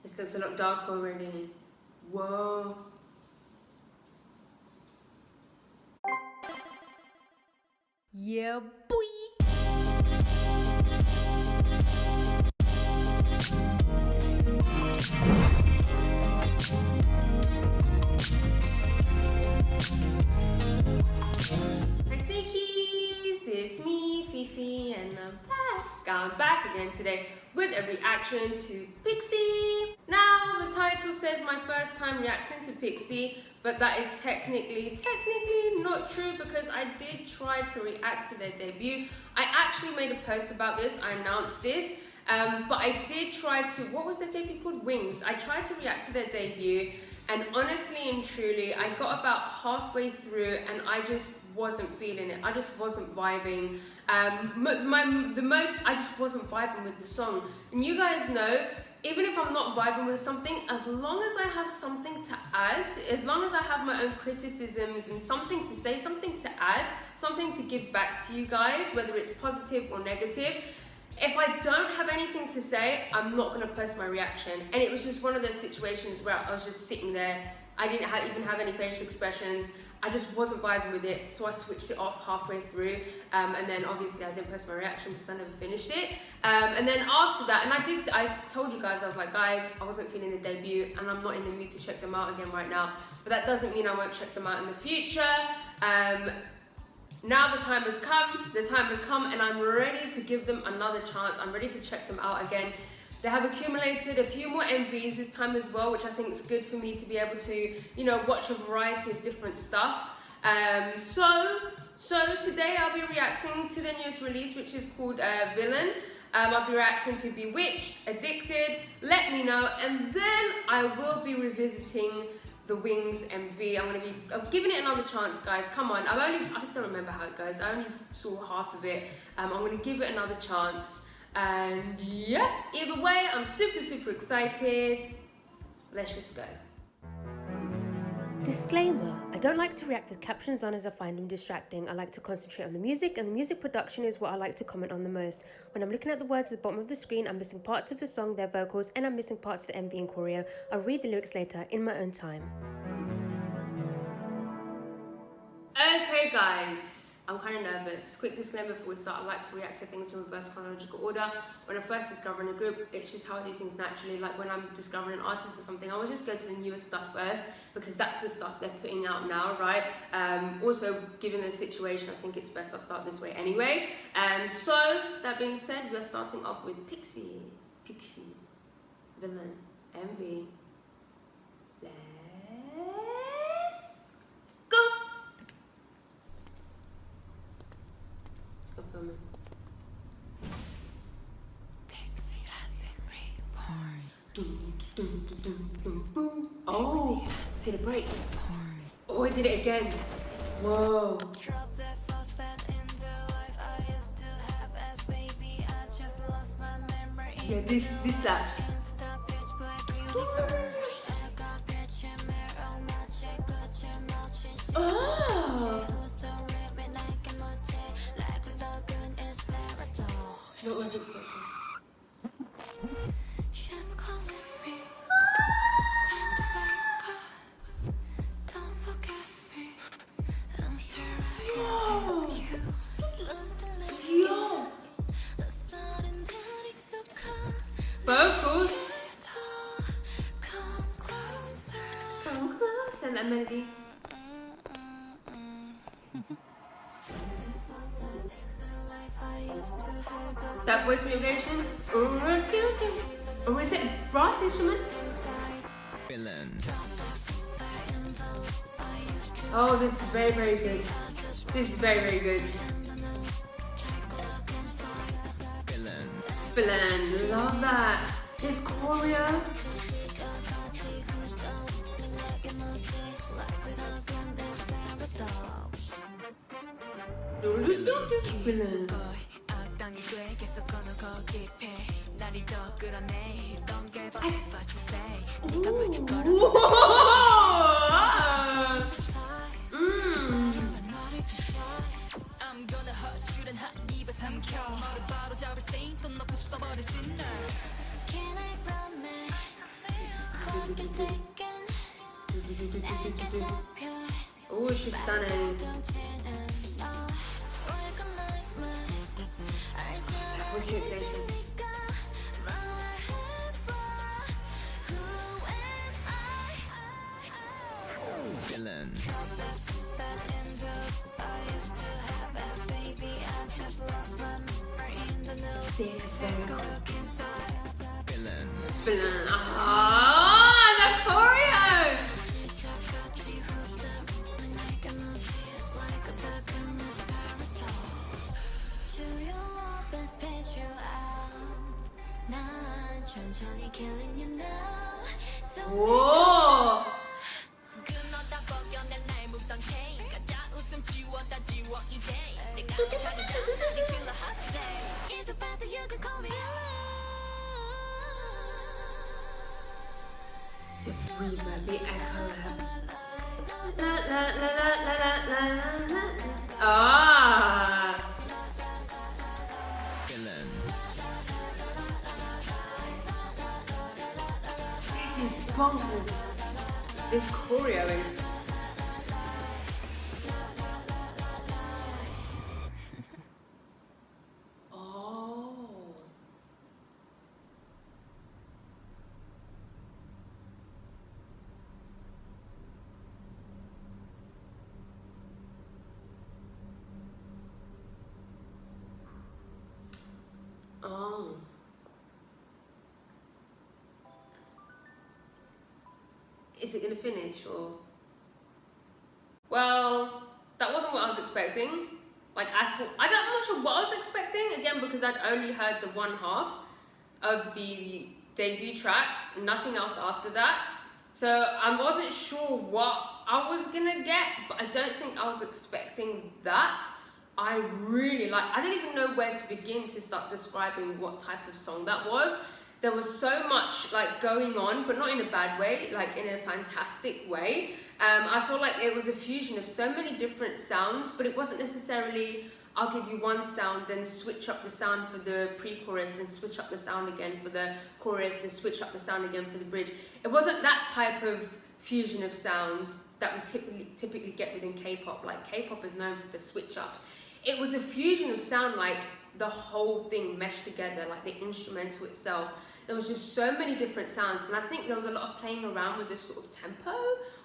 This looks a lot darker already. Whoa. Yeah, boy. Hi Sneakies, it's me, Fifi, and I'm back again today with a reaction to PIXY. Now the title says my first time reacting to PIXY, but that is technically not true because I did try to react to their debut. I actually made a post about this, I announced this, but I did try to, what was their debut called? Wings. I tried to react to their debut, and honestly and truly, I got about halfway through and I just wasn't feeling it. I just wasn't vibing. I just wasn't vibing with the song. And you guys know, even if I'm not vibing with something, as long as I have something to add, as long as I have my own criticisms and something to say, something to add, something to give back to you guys, whether it's positive or negative, if I don't have anything to say, I'm not going to post my reaction. And it was just one of those situations where I was just sitting there. I didn't even have any facial expressions. I just wasn't vibing with it, so I switched it off halfway through. And then obviously I didn't post my reaction because I never finished it. And then after that, and I told you guys, I was like, guys, I wasn't feeling the debut and I'm not in the mood to check them out again right now. But that doesn't mean I won't check them out in the future. Now the time has come and I'm ready to give them another chance. I'm ready to check them out again. They have accumulated a few more MVs this time as well, which I think is good for me to be able to, you know, watch a variety of different stuff. So today I'll be reacting to their newest release, which is called Villain. I'll be reacting to Bewitched, Addicted, Let Me Know, and then I will be revisiting the Wings MV. I'm giving it another chance, guys. Come on, I don't remember how it goes. I only saw half of it. I'm gonna give it another chance. And yeah, either way, I'm super excited. Let's just go. Disclaimer, I don't like to react with captions on as I find them distracting. I like to concentrate on the music, and the music production is what I like to comment on the most. When I'm looking at the words at the bottom of the screen, I'm missing parts of the song, their vocals, and I'm missing parts of the MV and choreo. I'll read the lyrics later in my own time. Okay guys, I'm kind of nervous. Quick disclaimer before we start, I like to react to things in reverse chronological order. When I'm first discovering a group, it's just how I do things naturally. Like when I'm discovering an artist or something, I always just go to the newest stuff first because that's the stuff they're putting out now, right? Also, given the situation, I think it's best I start this way anyway. So, that being said, we're starting off with PIXY, Villain, MV. Let's go! Filming. PIXY has been reborn. Oh, did it break? Oh, it did it again. Whoa. Yeah, this slaps. Oh. What was expecting? She's calling me. Time to wake up. Don't forget me. I'm still right here for you. Yo. Vocals. Come close. And that melody. That voice manipulation. Or is it brass instrument? Oh, this is very good. This is very good. Villain, love that. This choreo. Villain. clock is ticking. Oh, she's stunning. What's the inflation? Villain. This is very good. Villain. Villain. Ah, the choreo! Whoa! The reverb, the echo. La la la la la la la la. Ah! Villain. This is bonkers. This choreo is. Oh. Oh. Is it gonna finish or? Well, that wasn't what I was expecting. Like at all. I'm not sure what I was expecting, again, because I'd only heard the one half of the debut track, nothing else after that. So I wasn't sure what I was gonna get, but I don't think I was expecting that. I really I didn't even know where to begin to start describing what type of song that was. There was so much like going on, but not in a bad way, like in a fantastic way. I feel like it was a fusion of so many different sounds, but it wasn't necessarily, I'll give you one sound, then switch up the sound for the pre-chorus, then switch up the sound again for the chorus, then switch up the sound again for the bridge. It wasn't that type of fusion of sounds that we typically get within K-pop. Like K-pop is known for the switch ups. It was a fusion of sound, like the whole thing meshed together, like the instrumental itself. There was just so many different sounds, and I think there was a lot of playing around with this sort of tempo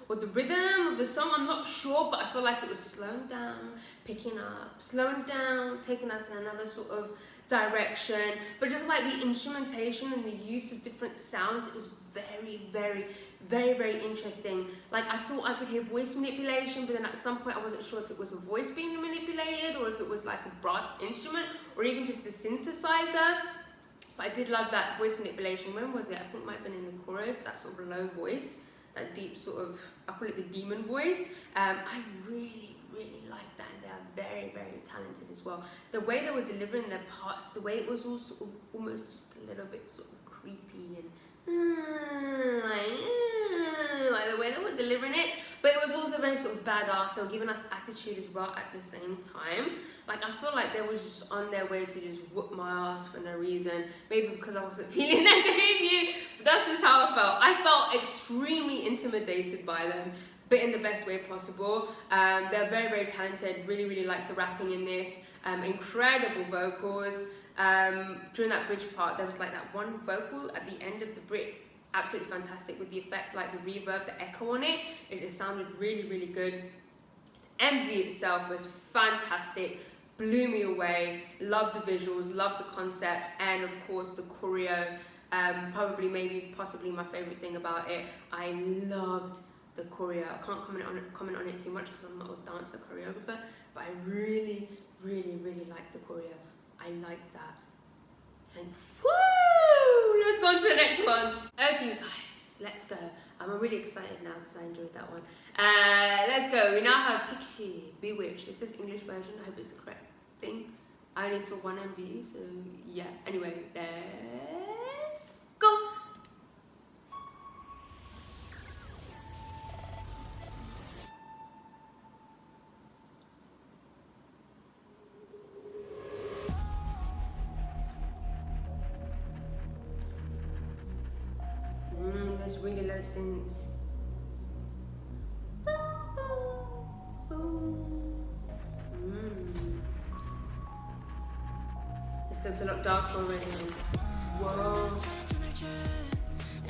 or the rhythm of the song. I'm not sure, but I feel like it was slowing down, picking up, slowing down, taking us in another sort of direction. But just like the instrumentation and the use of different sounds, it was very interesting. Like I thought I could hear voice manipulation, but then at some point I wasn't sure if it was a voice being manipulated or if it was like a brass instrument or even just a synthesizer. But I did love that voice manipulation. When was it? I think it might have been in the chorus, that sort of low voice, that deep sort of, I call it the demon voice. I really like that, and they are very talented as well. The way they were delivering their parts, the way it was all sort of almost just a little bit sort of creepy and like the way they were delivering it, but it was also very sort of badass. They were giving us attitude as well at the same time. Like I feel like they was just on their way to just whoop my ass for no reason, maybe because I wasn't feeling their debut, but that's just how I felt. I felt extremely intimidated by them, but in the best way possible. They're very talented. Really like the rapping in this. Incredible vocals. During that bridge part, there was like that one vocal at the end of the bridge, absolutely fantastic, with the effect, like the reverb, the echo on it. It just sounded really good. The MV itself was fantastic, blew me away. Loved the visuals, loved the concept, and of course the choreo. Possibly my favorite thing about it. I loved the choreo. I can't comment on it too much because I'm not a dancer choreographer, but I really liked the choreo. I like that. Woo! Let's go on to the next one. Okay guys, let's go. I'm really excited now because I enjoyed that one. Let's go. We now have PIXY, Bewitched. This is English version. I hope it's the correct thing. I only saw one MV, so yeah. Anyway, let's go. This really low synths. This looks a lot darker already. Whoa.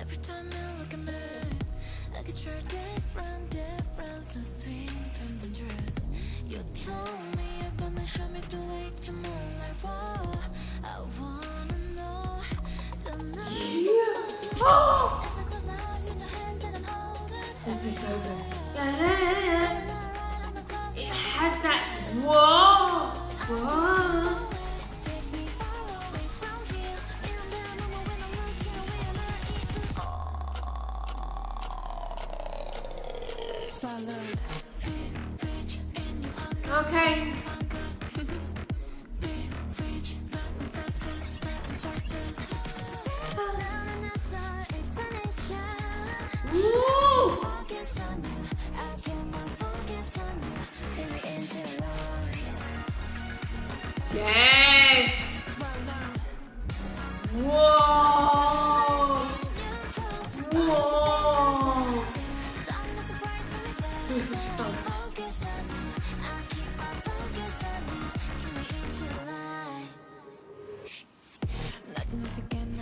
Every time you look at me, I get your different between the dress. You told me you're gonna show me the way to move like whoa. I wanna know the night. Oh! As I close my eyes, with your hands that I'm holding. This is so good. Yeah. It has that whoa. Whoa. Take me far away from here. In that moment when I'm looking away and I eat. Swallowed. Rich in your hunger. Okay. Woo! Yes. Whoa. Whoa. This is fun.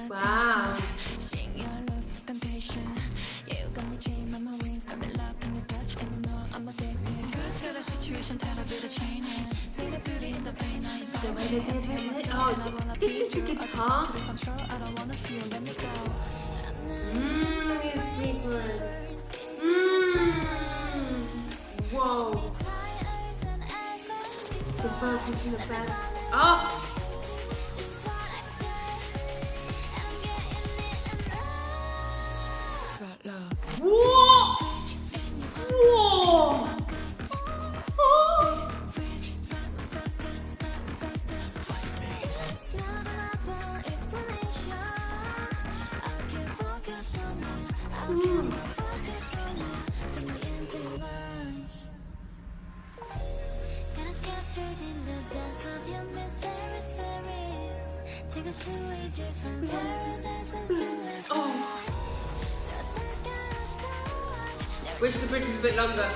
Wow. The way they did it. Oh, this is the guitar. These fingers. Whoa. The vocals in the back. Oh. Whoa. Whoa. Oh. Oh. Wish the bridge was a bit longer.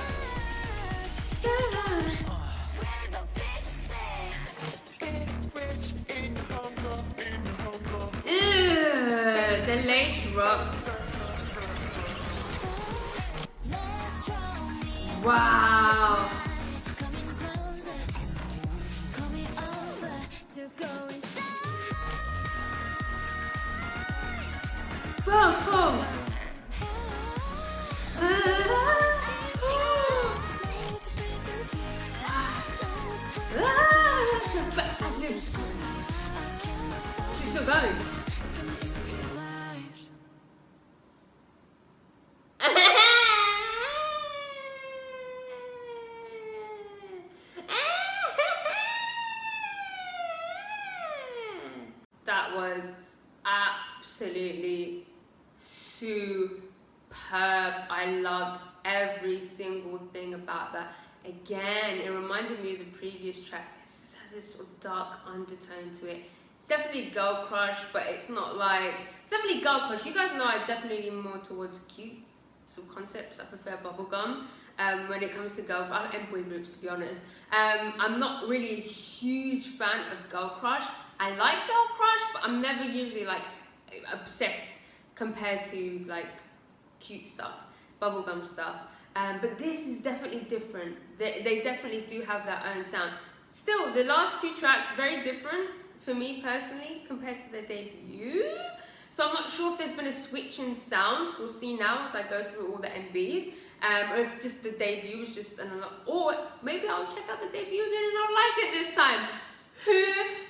Ew, the late rock. Wow. Boom. She's still going. That was absolutely superb. I loved every single thing about that. Again, it reminded me of the previous track. It has this sort of dark undertone to it. It's definitely girl crush, but it's not like, it's definitely girl crush. You guys know I definitely lean more towards cute sort of concepts. I prefer bubblegum when it comes to girl and boy groups, to be honest. I'm not really a huge fan of girl crush. I like girl crush, but I'm never usually like obsessed compared to like cute stuff, bubblegum stuff. But this is definitely different. They definitely do have their own sound. Still, the last two tracks, very different for me personally compared to their debut. So I'm not sure if there's been a switch in sound. We'll see now as I go through all the MVs. Or if just the debut was just or maybe I'll check out the debut again and I'll like it this time. Who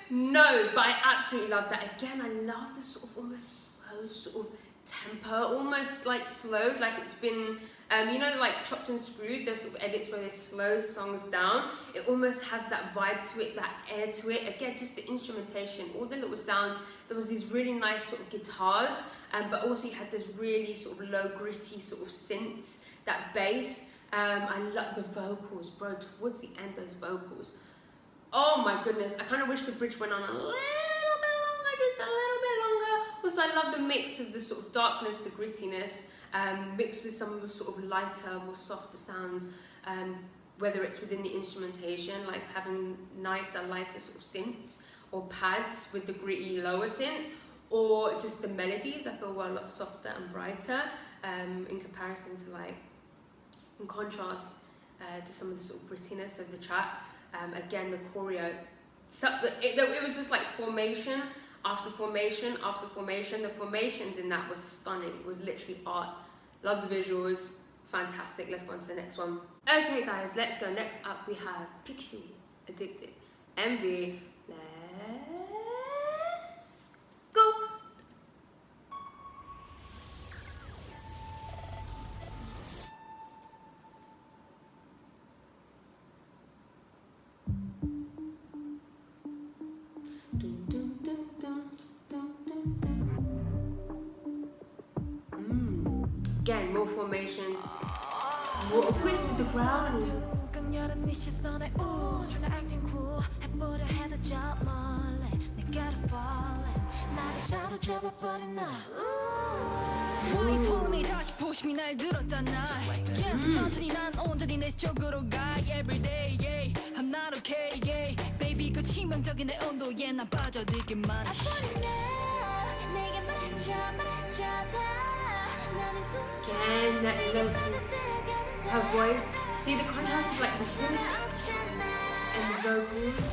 knows? But I absolutely love that. Again, I love the sort of almost slow sort of tempo, almost like slowed, like it's been, you know, like Chopped and Screwed, there's sort of edits where they slow songs down. It almost has that vibe to it, that air to it. Again, just the instrumentation, all the little sounds. There was these really nice sort of guitars, but also you had this really sort of low, gritty sort of synths, that bass. I love the vocals, bro, towards the end, those vocals. Oh my goodness, I kind of wish the bridge went on a little bit longer, just a little bit longer. Also, I love the mix of the sort of darkness, the grittiness, mixed with some of the sort of lighter, more softer sounds, whether it's within the instrumentation, like having nicer, lighter sort of synths or pads with the gritty lower synths, or just the melodies I feel were a lot softer and brighter in comparison to in contrast to some of the sort of grittiness of the track. Again, the choreo, it was just like formation after formation after formation. The formations in that was stunning. It was literally art. Love the visuals. Fantastic. Let's go on to the next one. Okay guys, let's go. Next up we have PIXY, Addicted. MV. Let's go. Again, more formations, more whips with the ground. Again, that her voice. See the contrast of like the synth and the vocals.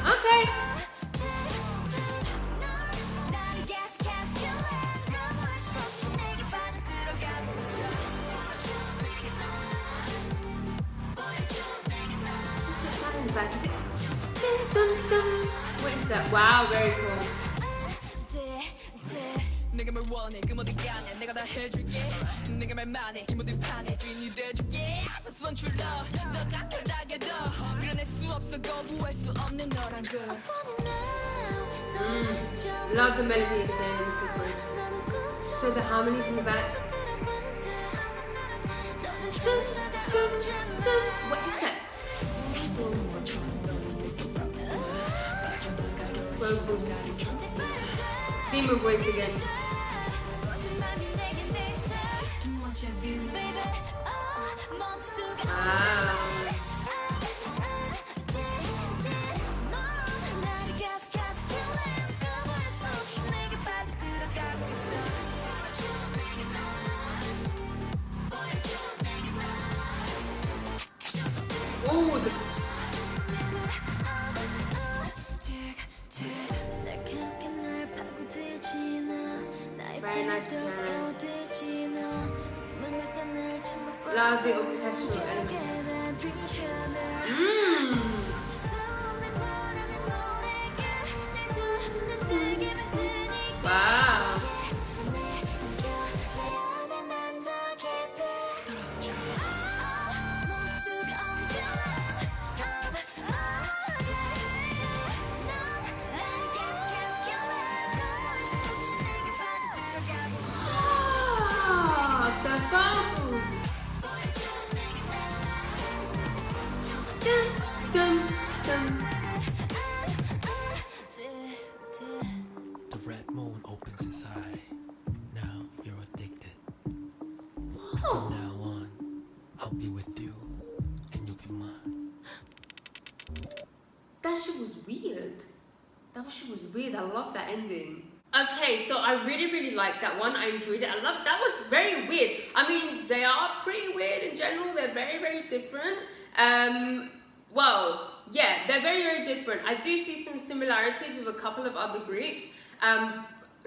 Okay. Back. Is it? Dun, dun. What is that? Wow, very cool. Love the melody it's there in the chorus. So the harmonies in the back. Dun, dun, dun. What is that? Vocals. Demon voice again. Wow. Oh, very nice piano. Love the orchestral element. Wow. The red moon opens inside. Now you're addicted. From now on, I'll be with you and you'll be mine. That shit was weird. That shit was weird. I love that ending. Okay, so I really liked that one. I enjoyed it. I love it. That was very weird. I mean, they are pretty weird in general. They're very different. Well, yeah, they're very different. I do see some similarities with a couple of other groups.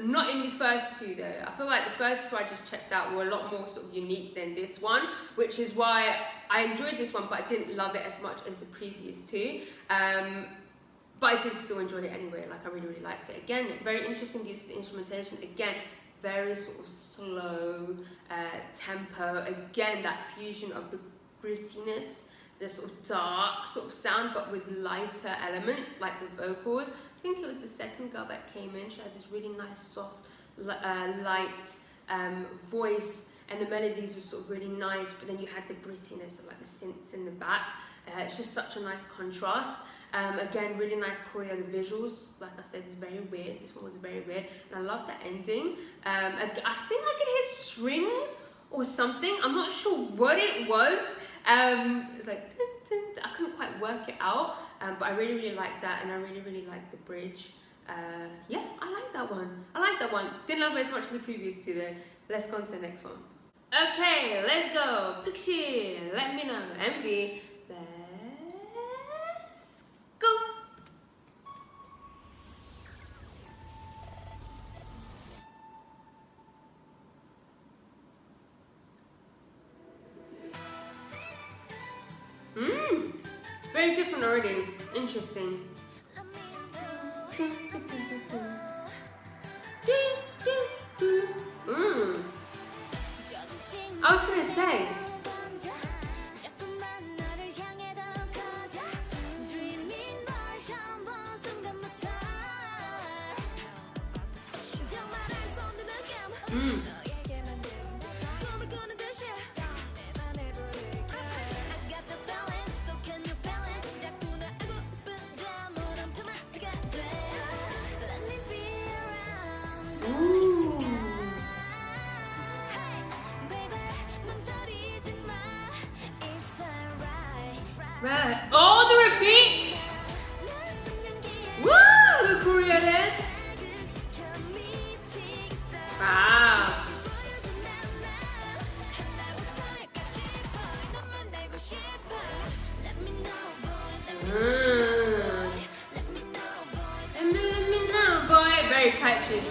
Not in the first two though. I feel like the first two I just checked out were a lot more sort of unique than this one, which is why I enjoyed this one, but I didn't love it as much as the previous two. But I did still enjoy it anyway. Like I really liked it. Again, very interesting use of the instrumentation. Again, very sort of slow tempo. Again, that fusion of the grittiness, the sort of dark sort of sound, but with lighter elements like the vocals. I think it was the second girl that came in. She had this really nice, soft, light voice, and the melodies were sort of really nice, but then you had the grittiness of like the synths in the back. It's just such a nice contrast. Again, really nice choreo. The visuals, like I said, is very weird. This one was very weird, and I love the ending. I think I could hear strings or something. I'm not sure what it was. It's like dun, dun, dun. I couldn't quite work it out, but I really liked that, and I really liked the bridge. Yeah, I like that one. I like that one. Didn't love it as much as the previous two though. Let's go on to the next one. Okay, let's go. PIXY, let me know. Envy, let's go. Very different already. Interesting. I was gonna say. Right. Oh, the repeat! Woo! The choreo there. Wow. Let me know, boy. Very catchy.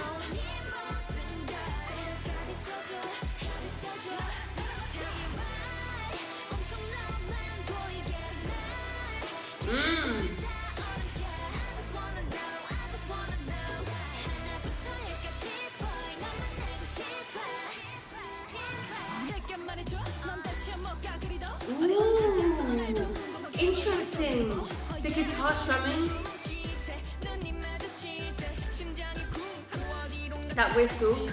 Ooh, interesting. The guitar strumming. That whistle.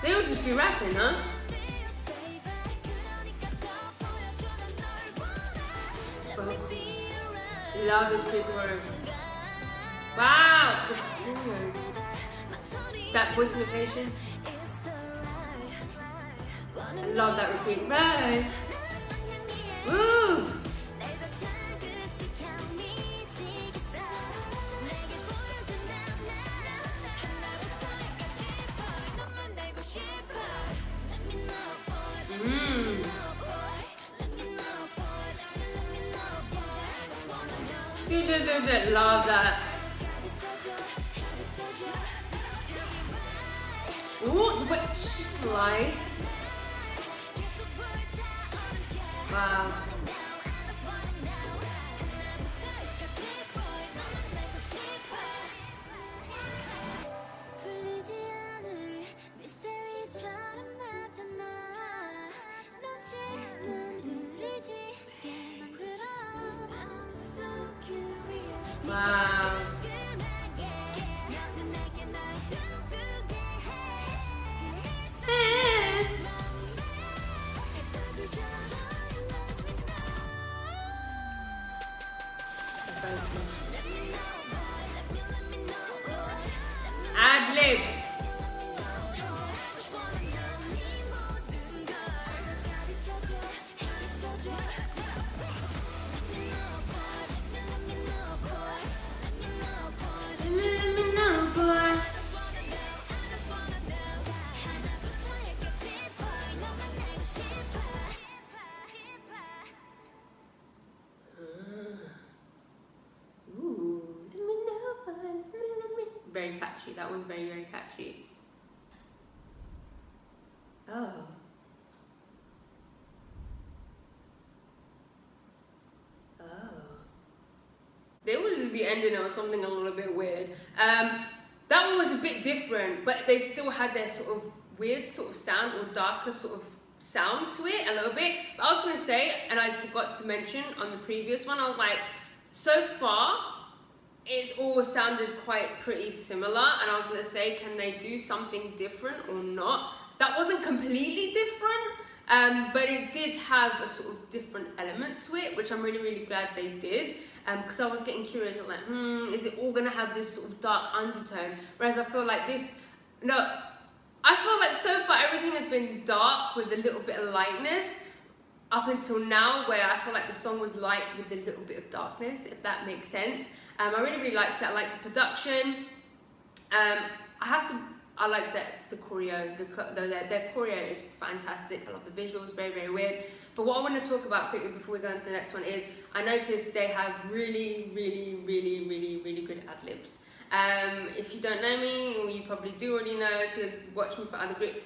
They would just be rapping, huh? Love this big verse. Wow! The fingers. That voice mutation. I love that repeat. Right. Woo! Love that. Ooh, but she slide. Wow. Wow. Ad-libs. Very catchy. That one's very catchy. Oh. Oh. They would just be ending on something a little bit weird. That one was a bit different, but they still had their sort of weird sort of sound or darker sort of sound to it a little bit. But I was gonna say, and I forgot to mention on the previous one, I was like, so far, it's all sounded quite pretty similar, and I was gonna say, can they do something different or not? That wasn't completely different, but it did have a sort of different element to it, which I'm really, really glad they did. Because I was getting curious, I'm like, is it all gonna have this sort of dark undertone? Whereas I feel like this, no, I feel like so far everything has been dark with a little bit of lightness, up until now, where I feel like the song was light with a little bit of darkness, if that makes sense. I really, really liked it. I like the production. I like the choreo. Their choreo is fantastic. I love the visuals, very, very weird. But what I want to talk about quickly before we go into the next one is, I noticed they have really, really, really, really, really good ad-libs. If you don't know me, or you probably do already know if you watch me for other groups,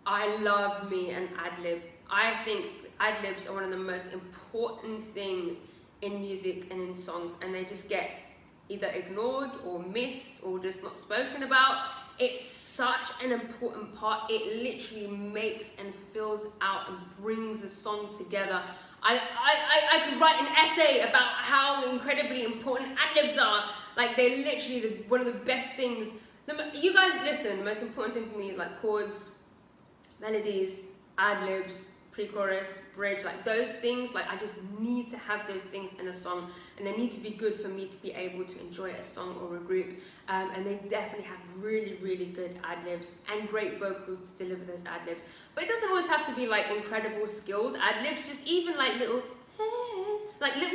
I love me an ad-lib. I think ad-libs are one of the most important things in music and in songs, and they just get either ignored or missed or just not spoken about. It's such an important part. It literally makes and fills out and brings a song together. I could write an essay about how incredibly important ad-libs are. Like, they're literally one of the best things. You guys listen, the most important thing for me is like chords, melodies, ad-libs, pre-chorus, bridge, like those things. Like, I just need to have those things in a song, and they need to be good for me to be able to enjoy a song or a group. And they definitely have really, really good ad-libs and great vocals to deliver those ad-libs. But it doesn't always have to be like incredible skilled ad-libs, just even like little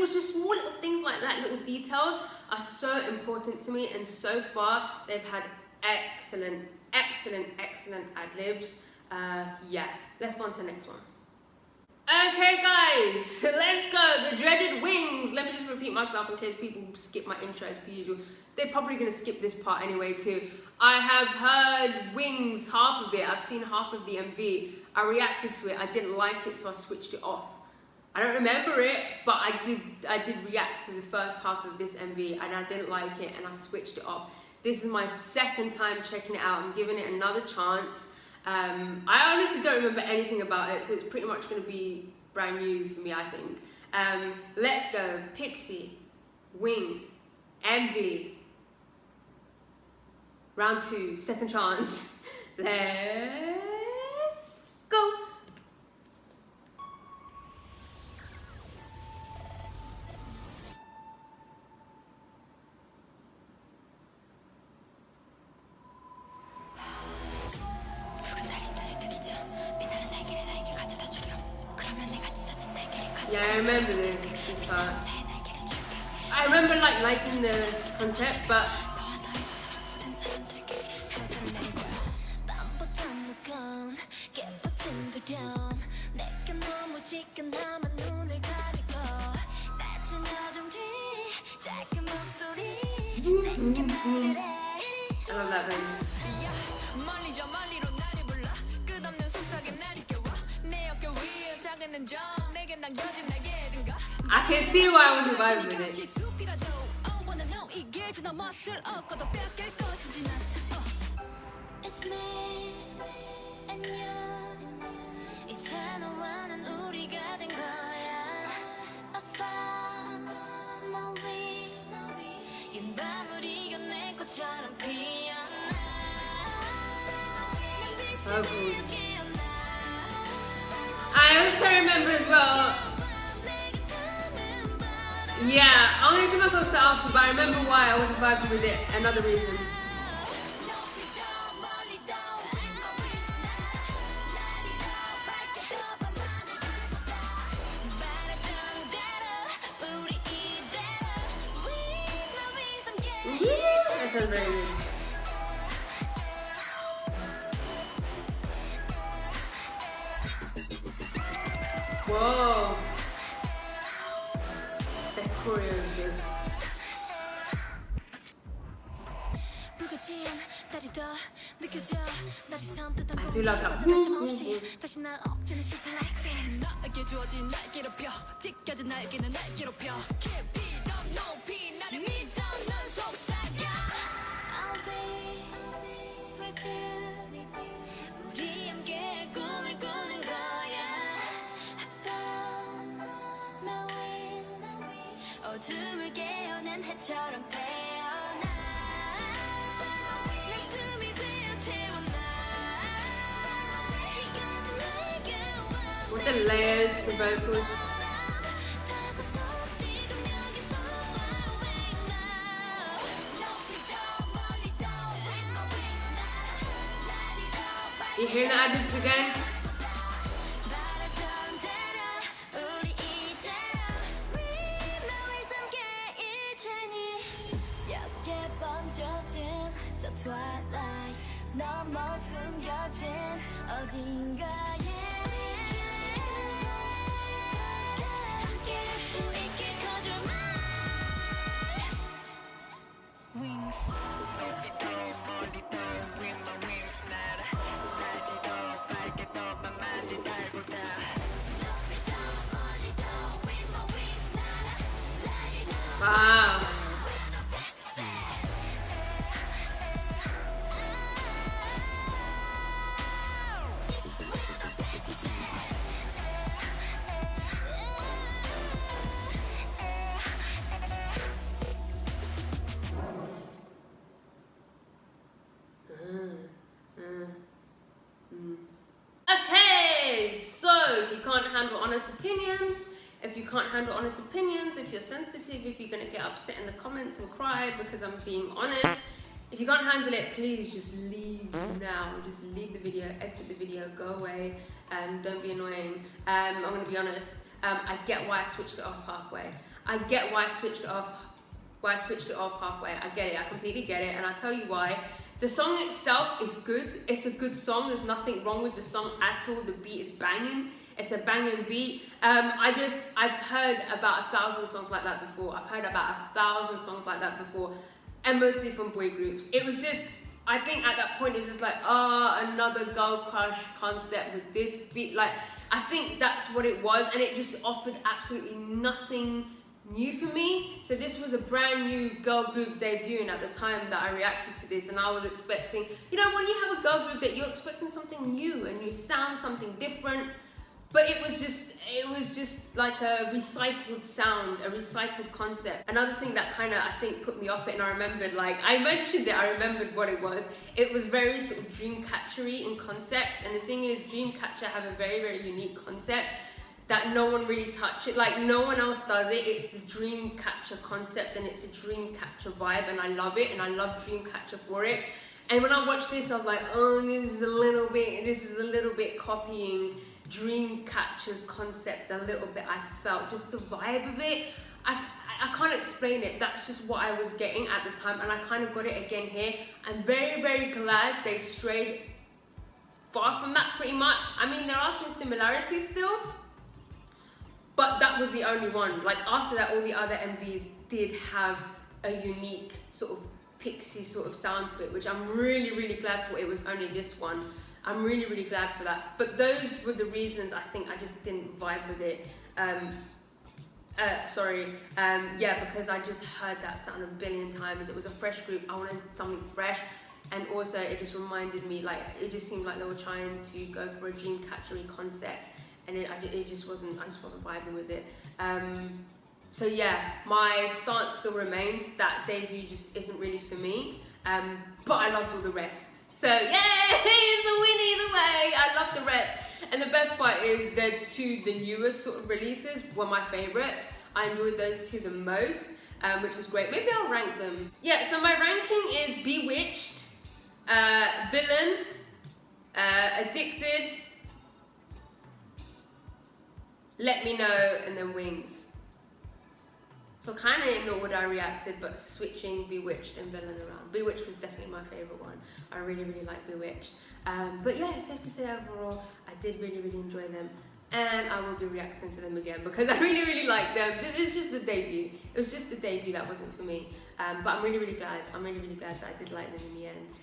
just small little things like that, little details are so important to me. And so far they've had excellent ad-libs. Yeah, let's go on to the next one. Okay guys, let's go, the dreaded wings. Let me just repeat myself in case people skip my intro as per usual. They're probably gonna skip this part anyway too. I have heard Wings, half of it. I've seen half of the MV. I reacted to it, I didn't like it, so I switched it off. I don't remember it, but I did react to the first half of this MV, and I didn't like it, and I switched it off. This is my second time checking it out. I'm giving it another chance. I honestly don't remember anything about it, so it's pretty much going to be brand new for me, I think. Let's go. PIXY, Wings, MV. Round 2, second chance. Let's go. Yeah, I remember this part. I remember like liking the concept, but I love that bass. I can see why I was vibing with it. It's me and you. 이제 너와는 우리가 된 거야. I found my way. 흰 방울이 내 꽃처럼 피어나. I also remember as well. Yeah, I'm gonna see myself set after, but I remember why I wasn't vibing with it. Another reason. That sounds very good. Whoa. That choreo is just... I do love that. 어둠을 깨어낸 해처럼 태어 the layers to vocals. You hear the ad-libs again? Wow. Okay, so if you can't handle honest opinions, if you're sensitive, if you're gonna get upset in the comments and cry because I'm being honest, if you can't handle it, please just leave now. Just leave the video, exit the video, go away, and don't be annoying. I'm gonna be honest. I get why I switched it off halfway. I get why I switched it off halfway. I get it. I completely get it, and I'll tell you why. The song itself is good. It's a good song. There's nothing wrong with the song at all. The beat is banging. It's a banging beat. I've heard about 1,000 songs like that before. And mostly from boy groups. It was just, I think at that point it was just like, another girl crush concept with this beat. Like, I think that's what it was, and it just offered absolutely nothing new for me. So this was a brand new girl group debuting at the time that I reacted to this, and I was expecting, you know, when you have a girl group that you're expecting something new and you sound something different, but it was just like a recycled sound, a recycled concept. Another thing that kind of, I think, put me off it, and I remembered, like, I mentioned it, I remembered what it was. It was very sort of Dreamcatcher-y in concept, and the thing is, Dreamcatcher have a very, very unique concept that no one really touches. Like, no one else does it. It's the Dreamcatcher concept, and it's a Dreamcatcher vibe, and I love it, and I love Dreamcatcher for it. And when I watched this, I was like, oh, this is a little bit copying Dreamcatcher's concept a little bit. I felt just the vibe of it. I can't explain it. That's just what I was getting at the time, and I kind of got it again here. I'm very, very glad they strayed far from that pretty much. I mean, there are some similarities still, but that was the only one. Like, after that, all the other MVs did have a unique sort of PIXY sort of sound to it, which I'm really, really glad for. It was only this one. I'm really, really glad for that. But those were the reasons I think I just didn't vibe with it. Yeah, because I just heard that sound a billion times. It was a fresh group. I wanted something fresh. And also, it just reminded me, like, it just seemed like they were trying to go for a Dreamcatcher-y concept. And I just wasn't vibing with it. So yeah, my stance still remains that debut just isn't really for me. But I loved all the rest. So yay, it's a win either way. I love the rest. And the best part is the newest sort of releases were my favorites. I enjoyed those two the most, which is great. Maybe I'll rank them. Yeah, so my ranking is Bewitched, Villain, Addicted, Let Me Know, and then Wings. So kind of in the order I reacted, but switching Bewitched and Villain around. Bewitched was definitely my favourite one. I really, really like Bewitched. But yeah, it's safe to say overall, I did really, really enjoy them. And I will be reacting to them again because I really, really like them. It's just the debut. It was just the debut that wasn't for me. But I'm really, really glad. I'm really, really glad that I did like them in the end.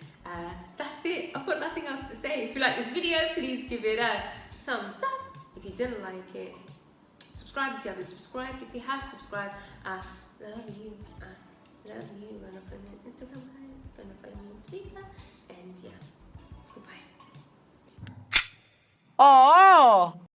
That's it. I've got nothing else to say. If you like this video, please give it a thumbs up. If you didn't like it, subscribe if you haven't subscribed. If you have subscribed, love you. Love you. Gonna follow me on Instagram, guys. Gonna follow me on Twitter. And yeah, goodbye. Oh.